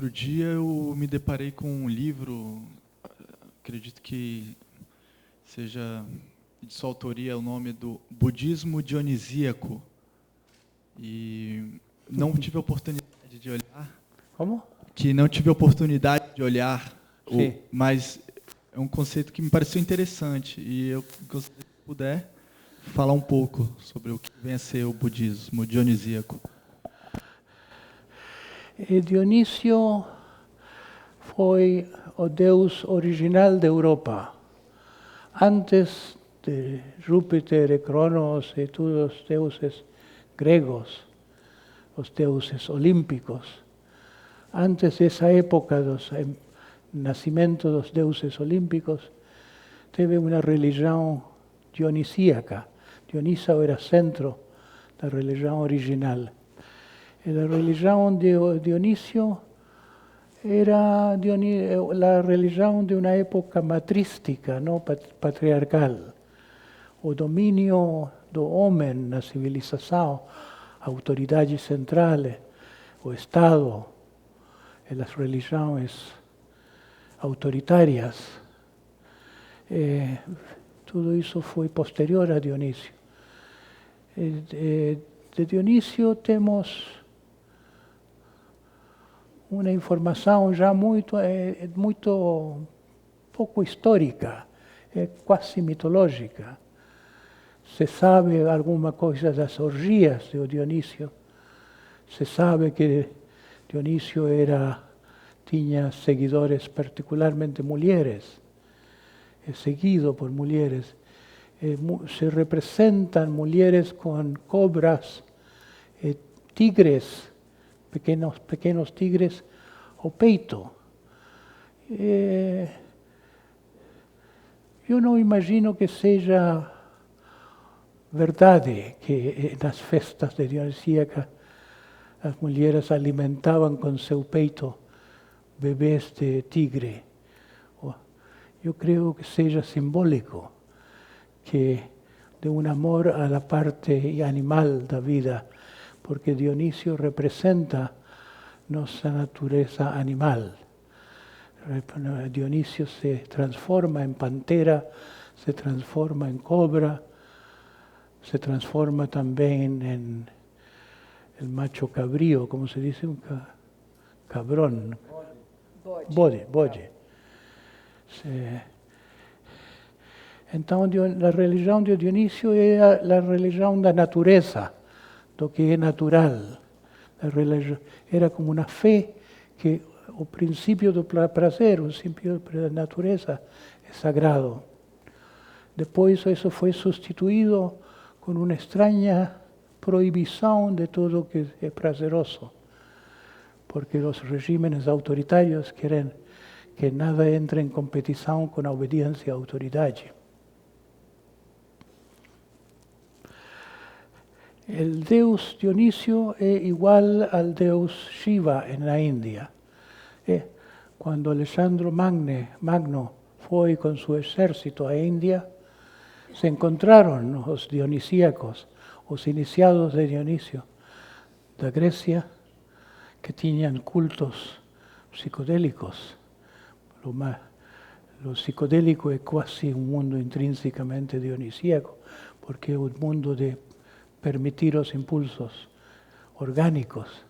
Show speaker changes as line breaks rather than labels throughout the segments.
outro dia eu me deparei com um livro, acredito que seja de sua autoria o nome do Budismo Dionisíaco. E não tive a oportunidade de olhar.
Como?
Que não tive a oportunidade de olhar,
Sim.
mas é um conceito que me pareceu interessante e eu gostaria que puder falar um pouco sobre o que vem a ser o budismo dionisíaco.
Dionísio foi o deus original da Europa. Antes de Júpiter e Cronos e todos os deuses gregos, os deuses olímpicos, antes dessa época do nascimento dos deuses olímpicos, teve uma religião dionisíaca. Dioniso era centro da religião original. E a religião de Dionísio era a religião de uma época matrística, não patriarcal. O domínio do homem na civilização, a autoridade central, o Estado, e as religiões autoritárias. Tudo isso foi posterior a Dionísio. De Dionísio temos uma informação já muito pouco histórica, é quase mitológica. Se sabe alguma coisa das orgias de Dionísio. Se sabe que Dionísio tinha seguidores, particularmente mulheres, é seguido por mulheres. Se representam mulheres com cobras, tigres, pequenos tigres ao peito. Eu não imagino que seja verdade que nas festas de Dionisíaca as mulheres alimentavam com seu peito bebês de tigre. Eu creio que seja simbólico, que de um amor à parte animal da vida, porque Dionísio representa nossa natureza animal. Dionísio se transforma em pantera, se transforma em cobra, se transforma também em el macho cabrío, como se dice, un cabrón. Bode. Então, a religião de Dionísio é a religião da natureza, do que é natural. Era como uma fé que o princípio do prazer, o princípio da natureza é sagrado. Depois, isso foi substituído com uma estranha proibição de tudo que é prazeroso, porque os regimes autoritários querem que nada entre em competição com a obediência à autoridade. O deus Dionísio é igual ao deus Shiva na Índia. Quando Alexandre Magno foi com seu exército à Índia, se encontraram os dionisíacos, os iniciados de Dionísio da Grécia, que tinham cultos psicodélicos. O psicodélico é quase um mundo intrinsecamente dionisíaco, porque é o mundo de permitir os impulsos orgânicos.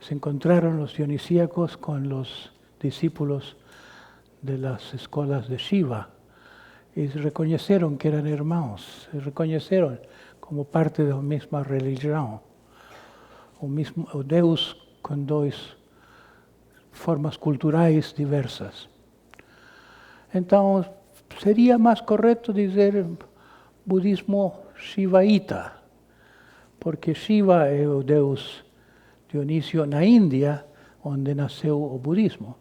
Se encontraram os dionisíacos com os discípulos de las escolas de Shiva e reconheceram que eram irmãos, se reconheceram como parte da mesma religião. O Deus com duas formas culturais diversas. Então, seria mais correto dizer budismo shivaíta, porque Shiva é o deus Dionísio na Índia, onde nasceu o budismo.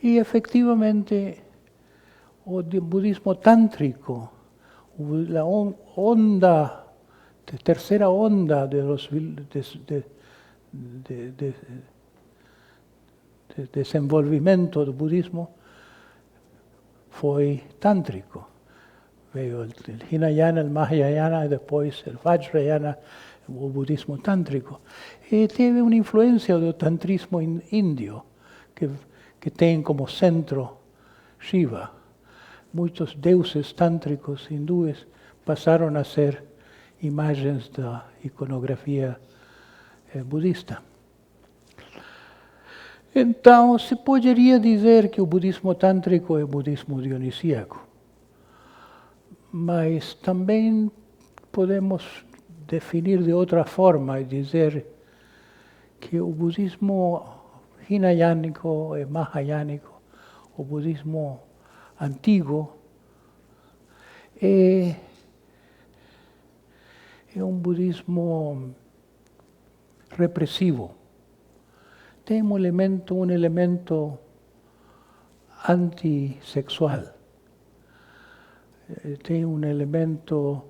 E, efectivamente, o budismo tântrico, a terceira onda de desenvolvimento do budismo foi tântrico. Veio o Hinayana, o Mahayana, e depois o Vajrayana, o budismo tântrico. E teve uma influência do tantrismo índio, que tem como centro Shiva. Muitos deuses tântricos hindúes passaram a ser imagens da iconografia budista. Então, se poderia dizer que o budismo tântrico é o budismo dionisíaco, mas também podemos definir de outra forma e dizer que o budismo hinayánico e mahayánico, o budismo antigo, é um budismo repressivo. Tem um elemento antissexual. Tem um elemento,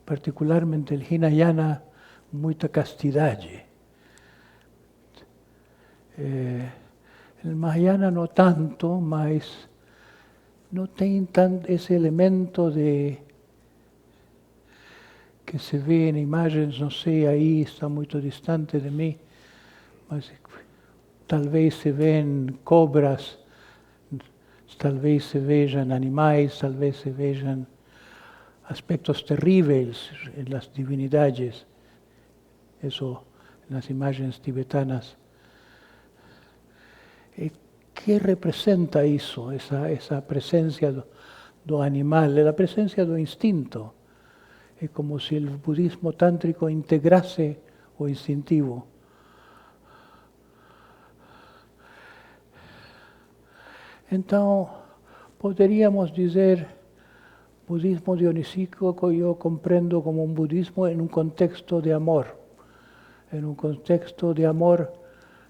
particularmente el Hinayana, muita castidade. El Mahayana não tanto, mas não tem esse elemento de que se vê em imagens, não sei, aí está muito distante de mim, mas talvez se vejam cobras, talvez se vejam animais, talvez se vejam aspectos terríveis nas divinidades, isso nas imagens tibetanas. E que representa isso, essa presença do animal, a presença do instinto? É como se o budismo tântrico integrasse o instintivo. Então, poderíamos dizer, budismo dionisíaco eu compreendo como um budismo em um contexto de amor. Em um contexto de amor,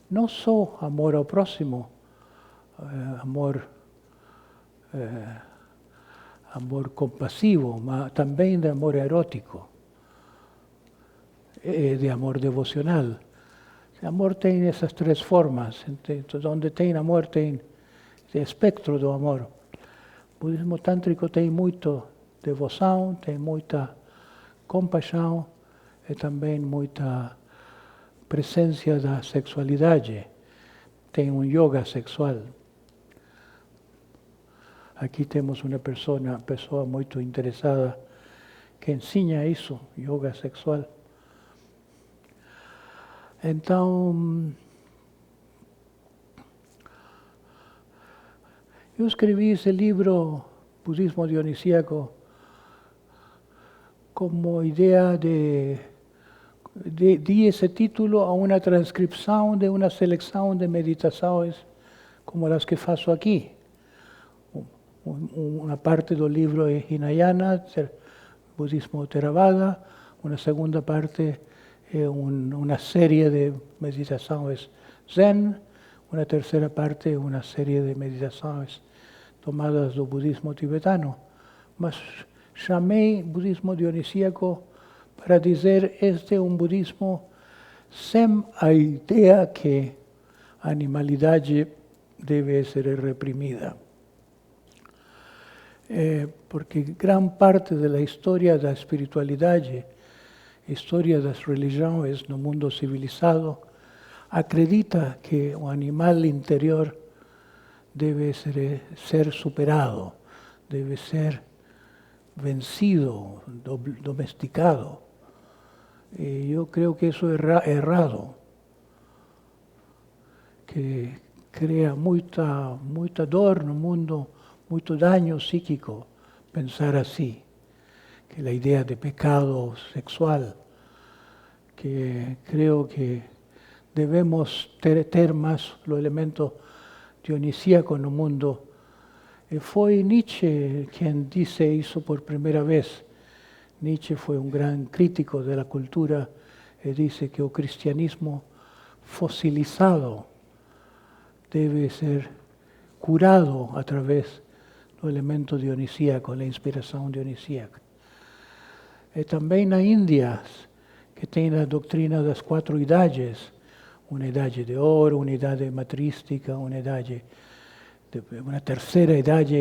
não só amor ao próximo, amor compassivo, mas também de amor erótico, de amor devocional. O amor tem essas três formas. Onde tem amor, tem esse espectro do amor. O budismo tântrico tem muito devoção, tem muita compaixão e também muita presença da sexualidade. Tem um yoga sexual. Aqui temos uma pessoa muito interessada que ensina isso, yoga sexual. Então, eu escrevi esse livro, Budismo Dionisíaco, como ideia di esse título a uma transcrição de uma seleção de meditações como as que faço aqui. Uma parte do livro é Hinayana, budismo Theravada, uma segunda parte é uma série de meditações Zen, uma terceira parte é uma série de meditações tomadas do budismo tibetano. Mas chamei budismo dionisíaco para dizer este é um budismo sem a ideia que a animalidade deve ser reprimida. Porque gran parte da história da espiritualidade, história das religiões no mundo civilizado, acredita que o animal interior deve ser superado, deve ser vencido, domesticado. E eu creio que isso é errado, que cria muita dor no mundo, muito dano psíquico pensar assim, que a ideia de pecado sexual, que creio que devemos ter mais o elemento dionisíaco no mundo. E foi Nietzsche quem disse isso por primeira vez. Nietzsche foi um grande crítico da cultura e disse que o cristianismo fossilizado deve ser curado através do elemento dionisíaco, da inspiração dionisíaca. E também na Índia, que tem a doutrina das 4 idades, uma idade de ouro, uma idade matrística, uma terceira idade,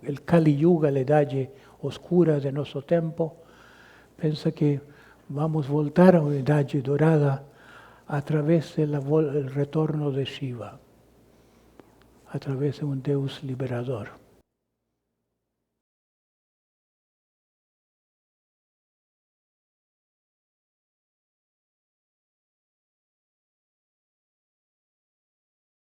o Kali Yuga, a idade oscura de nosso tempo. Pensa que vamos a voltar a una edad dorada a través del retorno de Shiva, a través de un Deus liberador.